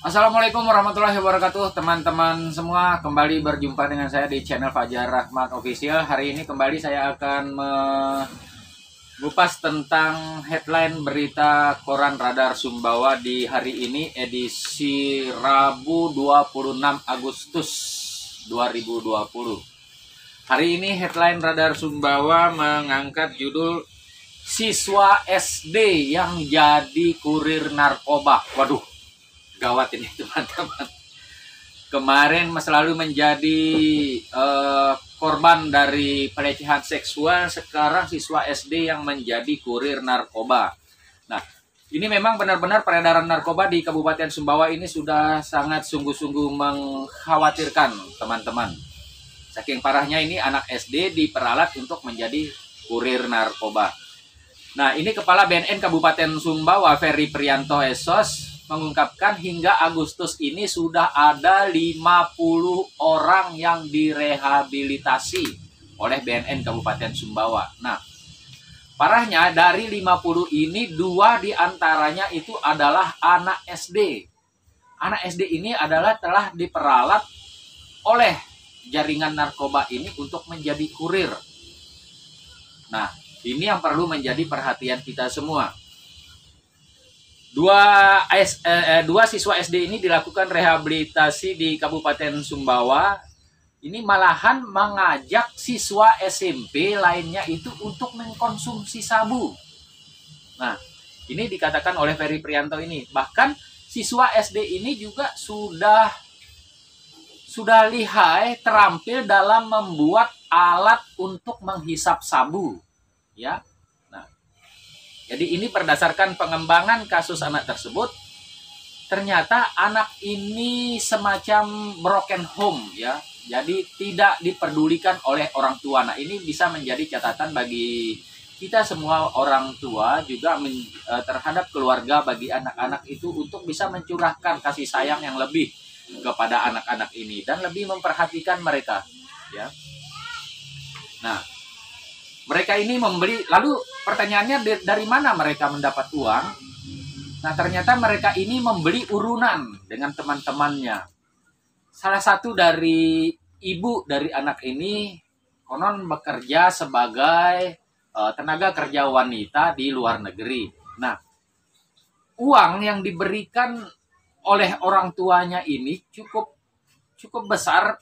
Assalamualaikum warahmatullahi wabarakatuh, teman-teman semua. Kembali berjumpa dengan saya di channel Fajar Rahmat Official. Hari ini kembali saya akan mengupas tentang headline berita koran Radar Sumbawa di hari ini, edisi Rabu 26 Agustus 2020. Hari ini headline Radar Sumbawa mengangkat judul "Siswa SD yang jadi kurir narkoba". Waduh, gawat ini teman-teman. Kemarin selalu menjadi korban dari pelecehan seksual, sekarang siswa SD yang menjadi kurir narkoba. Nah, ini memang benar-benar peredaran narkoba di Kabupaten Sumbawa ini sudah sangat sungguh-sungguh mengkhawatirkan teman-teman. Saking parahnya ini anak SD diperalat untuk menjadi kurir narkoba. Nah, ini Kepala BNN Kabupaten Sumbawa, Ferry Prianto Esos, mengungkapkan hingga Agustus ini sudah ada 50 orang yang direhabilitasi oleh BNN Kabupaten Sumbawa. Nah, parahnya dari 50 ini 2 diantaranya itu adalah anak SD. Anak SD ini adalah telah diperalat oleh jaringan narkoba ini untuk menjadi kurir. Nah, ini yang perlu menjadi perhatian kita semua. Dua siswa SD ini dilakukan rehabilitasi di Kabupaten Sumbawa. Ini malahan mengajak siswa SMP lainnya itu untuk mengkonsumsi sabu. Nah, ini dikatakan oleh Ferry Prianto ini. Bahkan siswa SD ini juga sudah lihai, terampil dalam membuat alat untuk menghisap sabu, ya. Nah, jadi ini berdasarkan pengembangan kasus anak tersebut, ternyata anak ini semacam broken home, ya. Jadi tidak diperdulikan oleh orang tua. Nah, ini bisa menjadi catatan bagi kita semua orang tua juga terhadap keluarga, bagi anak-anak itu untuk bisa mencurahkan kasih sayang yang lebih kepada anak-anak ini dan lebih memperhatikan mereka, ya. Nah, mereka ini membeli, lalu pertanyaannya dari mana mereka mendapat uang? Nah, ternyata mereka ini membeli urunan dengan teman-temannya. Salah satu dari ibu dari anak ini konon bekerja sebagai tenaga kerja wanita di luar negeri. Nah, uang yang diberikan oleh orang tuanya ini cukup besar,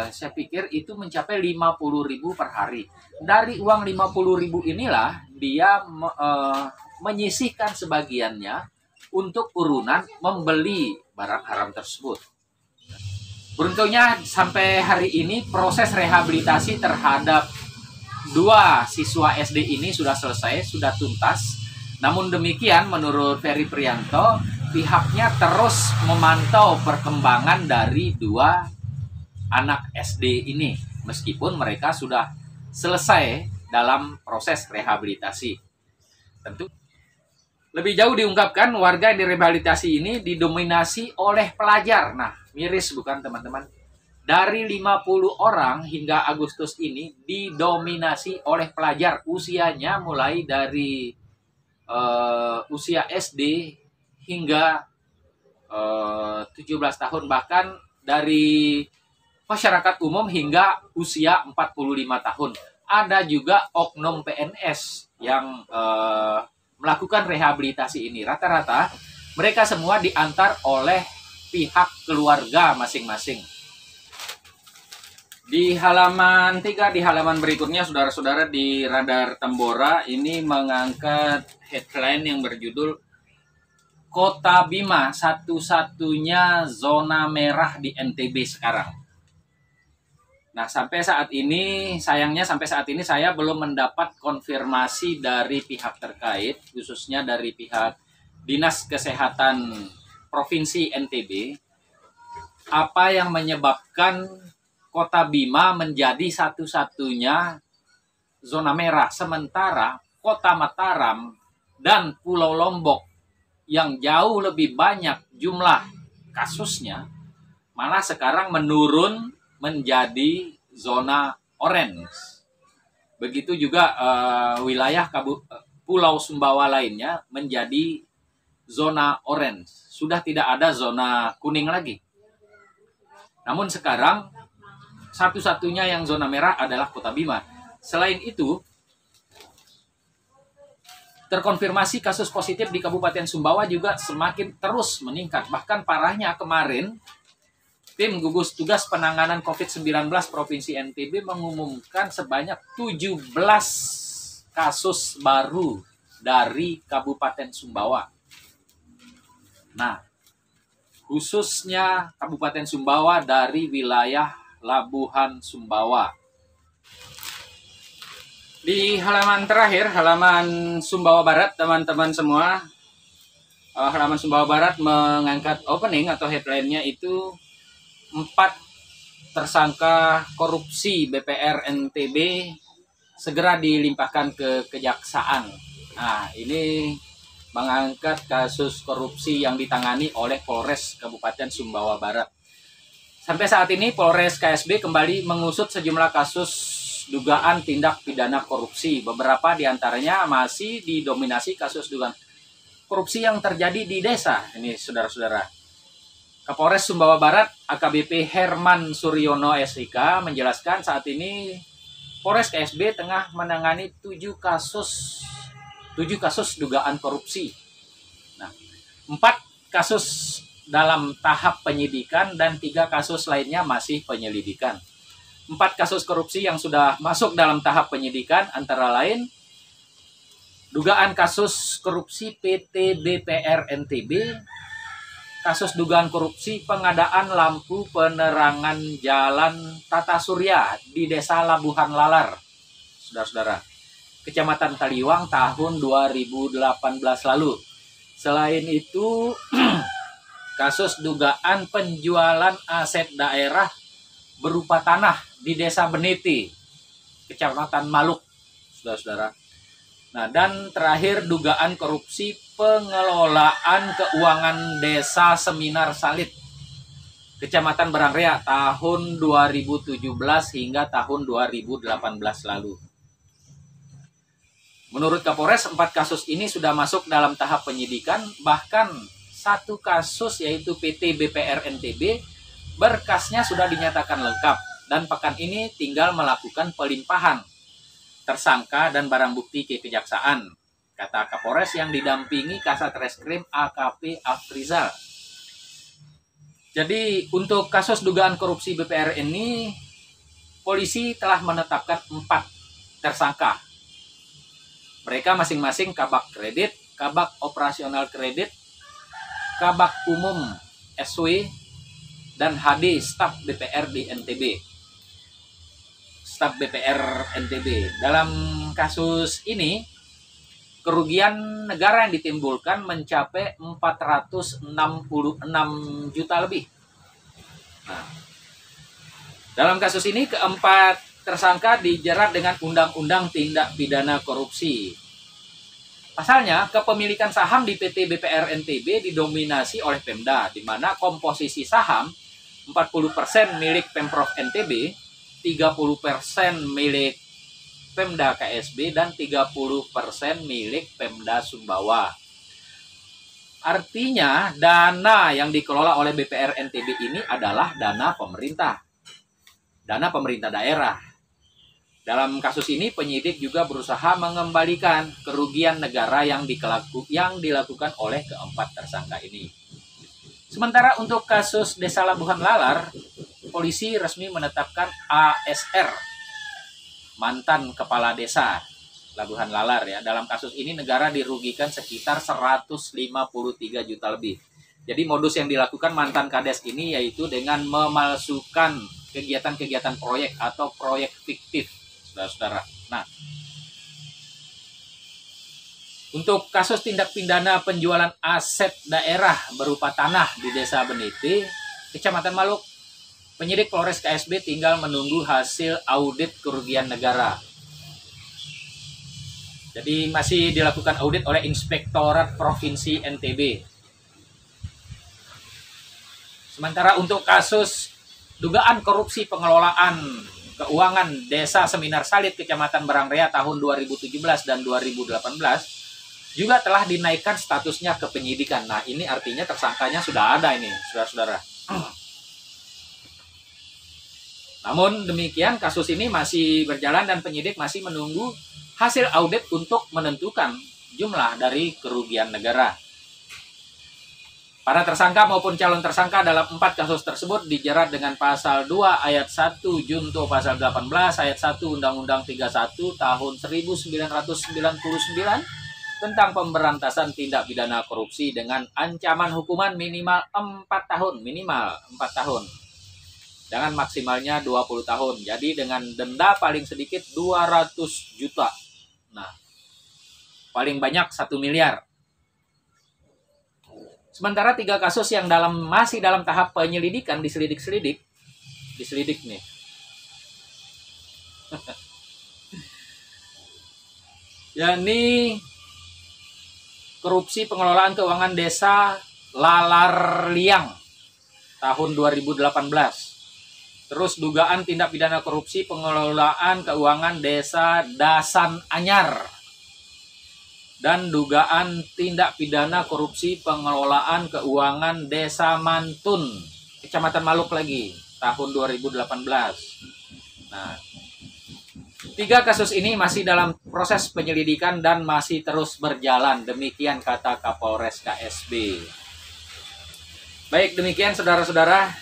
saya pikir itu mencapai 50.000 per hari. Dari uang 50.000 inilah dia menyisihkan sebagiannya untuk urunan membeli barang haram tersebut. Beruntungnya sampai hari ini proses rehabilitasi terhadap 2 siswa SD ini sudah selesai, sudah tuntas. Namun demikian, menurut Ferry Prianto, pihaknya terus memantau perkembangan dari 2 anak SD ini, meskipun mereka sudah selesai dalam proses rehabilitasi. Tentu lebih jauh diungkapkan, warga yang direhabilitasi ini didominasi oleh pelajar. Nah, miris bukan teman-teman? Dari 50 orang hingga Agustus ini didominasi oleh pelajar, usianya mulai dari usia SD hingga 17 tahun, bahkan dari masyarakat umum hingga usia 45 tahun. Ada juga oknum PNS yang melakukan rehabilitasi ini. Rata-rata mereka semua diantar oleh pihak keluarga masing-masing. Di halaman 3, di halaman berikutnya, saudara-saudara, di Radar Tambora ini mengangkat headline yang berjudul "Kota Bima satu-satunya zona merah di NTB sekarang". Nah, sayangnya sampai saat ini saya belum mendapat konfirmasi dari pihak terkait, khususnya dari pihak Dinas Kesehatan Provinsi NTB, apa yang menyebabkan Kota Bima menjadi satu-satunya zona merah, sementara Kota Mataram dan Pulau Lombok yang jauh lebih banyak jumlah kasusnya malah sekarang menurun menjadi zona orange. Begitu juga wilayah Pulau Sumbawa lainnya menjadi zona orange. Sudah tidak ada zona kuning lagi. Namun sekarang satu-satunya yang zona merah adalah Kota Bima. Selain itu, terkonfirmasi kasus positif di Kabupaten Sumbawa juga semakin terus meningkat. Bahkan parahnya kemarin, tim gugus tugas penanganan COVID-19 Provinsi NTB mengumumkan sebanyak 17 kasus baru dari Kabupaten Sumbawa. Nah, khususnya Kabupaten Sumbawa dari wilayah Labuhan Sumbawa. Di halaman terakhir, halaman Sumbawa Barat, teman-teman semua, halaman Sumbawa Barat mengangkat opening atau headline-nya itu 4 tersangka korupsi BPR NTB segera dilimpahkan ke kejaksaan. Nah, ini mengangkat kasus korupsi yang ditangani oleh Polres Kabupaten Sumbawa Barat. Sampai saat ini Polres KSB kembali mengusut sejumlah kasus dugaan tindak pidana korupsi. Beberapa diantaranya masih didominasi kasus dugaan korupsi yang terjadi di desa. Ini saudara-saudara. Kapolres Sumbawa Barat AKBP Herman Suryono SIK menjelaskan saat ini Polres KSB tengah menangani 7 kasus dugaan korupsi. Nah, 4 kasus dalam tahap penyidikan dan 3 kasus lainnya masih penyelidikan. 4 kasus korupsi yang sudah masuk dalam tahap penyidikan antara lain dugaan kasus korupsi PT BPR NTB, kasus dugaan korupsi pengadaan lampu penerangan jalan Tata Surya di Desa Labuhan Lalar, saudara-saudara, Kecamatan Taliwang tahun 2018 lalu. Selain itu, kasus dugaan penjualan aset daerah berupa tanah di Desa Beniti, Kecamatan Maluk, saudara-saudara. Nah, dan terakhir dugaan korupsi pengelolaan keuangan Desa Seminar Salit, Kecamatan Berangrea tahun 2017 hingga tahun 2018 lalu. Menurut Kapolres, 4 kasus ini sudah masuk dalam tahap penyidikan, bahkan 1 kasus yaitu PT BPR NTB berkasnya sudah dinyatakan lengkap dan pekan ini tinggal melakukan pelimpahan tersangka dan barang bukti ke kejaksaan, kata Kapolres yang didampingi Kasat Reskrim AKP Afrizal. Jadi untuk kasus dugaan korupsi BPR ini, polisi telah menetapkan 4 tersangka. Mereka masing-masing Kabak Kredit, Kabak Operasional Kredit, Kabak Umum SW, dan HD staf BPR di NTB. Staf BPR NTB. Dalam kasus ini, kerugian negara yang ditimbulkan mencapai 466 juta lebih. Nah, dalam kasus ini, keempat tersangka dijerat dengan Undang-Undang Tindak Pidana Korupsi. Pasalnya, kepemilikan saham di PT BPR NTB didominasi oleh Pemda, di mana komposisi saham 40% milik Pemprov NTB, 30% milik Pemda KSB, dan 30% milik Pemda Sumbawa. Artinya, dana yang dikelola oleh BPR NTB ini adalah dana pemerintah daerah. Dalam kasus ini, penyidik juga berusaha mengembalikan kerugian negara yang dilakukan oleh keempat tersangka ini. Sementara untuk kasus Desa Labuhan Lalar, polisi resmi menetapkan ASR, mantan kepala desa Labuhan Lalar ya. Dalam kasus ini negara dirugikan sekitar 153 juta lebih. Jadi modus yang dilakukan mantan kades ini yaitu dengan memalsukan kegiatan-kegiatan proyek atau proyek fiktif, saudara-saudara. Nah, untuk kasus tindak pidana penjualan aset daerah berupa tanah di Desa Beniti, Kecamatan Maluk, penyidik Polres KSB tinggal menunggu hasil audit kerugian negara. Jadi masih dilakukan audit oleh Inspektorat Provinsi NTB. Sementara untuk kasus dugaan korupsi pengelolaan keuangan Desa Seminar Salit, Kecamatan Berangrea tahun 2017 dan 2018, juga telah dinaikkan statusnya ke penyidikan. Nah, ini artinya tersangkanya sudah ada ini, saudara-saudara. Namun demikian, kasus ini masih berjalan dan penyidik masih menunggu hasil audit untuk menentukan jumlah dari kerugian negara. Para tersangka maupun calon tersangka dalam 4 kasus tersebut dijerat dengan pasal 2 ayat 1 junto pasal 18 ayat 1 Undang-Undang 31 tahun 1999 tentang pemberantasan tindak pidana korupsi dengan ancaman hukuman minimal 4 tahun, dengan maksimalnya 20 tahun. Jadi dengan denda paling sedikit 200 juta. Nah, paling banyak 1 miliar. Sementara 3 kasus yang masih dalam tahap penyelidikan, diselidik nih. Yakni korupsi pengelolaan keuangan desa Lalarliang tahun 2018. Terus dugaan tindak pidana korupsi pengelolaan keuangan desa Dasan Anyar. Dan dugaan tindak pidana korupsi pengelolaan keuangan Desa Mantun, Kecamatan Maluk lagi, tahun 2018. Nah, 3 kasus ini masih dalam proses penyelidikan dan masih terus berjalan. Demikian kata Kapolres KSB. Baik, demikian saudara-saudara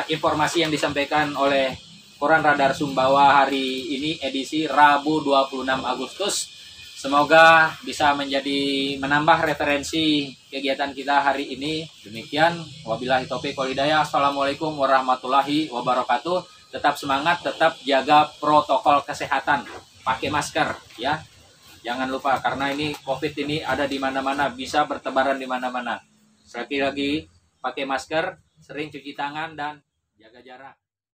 informasi yang disampaikan oleh Koran Radar Sumbawa hari ini, edisi Rabu 26 Agustus. Semoga bisa menambah referensi kegiatan kita hari ini. Demikian, wabillahi taufiq wal hidayah. Assalamualaikum warahmatullahi wabarakatuh. Tetap semangat, tetap jaga protokol kesehatan. Pakai masker ya. Jangan lupa karena ini Covid ini ada di mana-mana, bisa bertebaran di mana-mana. Sekali lagi pakai masker, sering cuci tangan dan jaga jarak.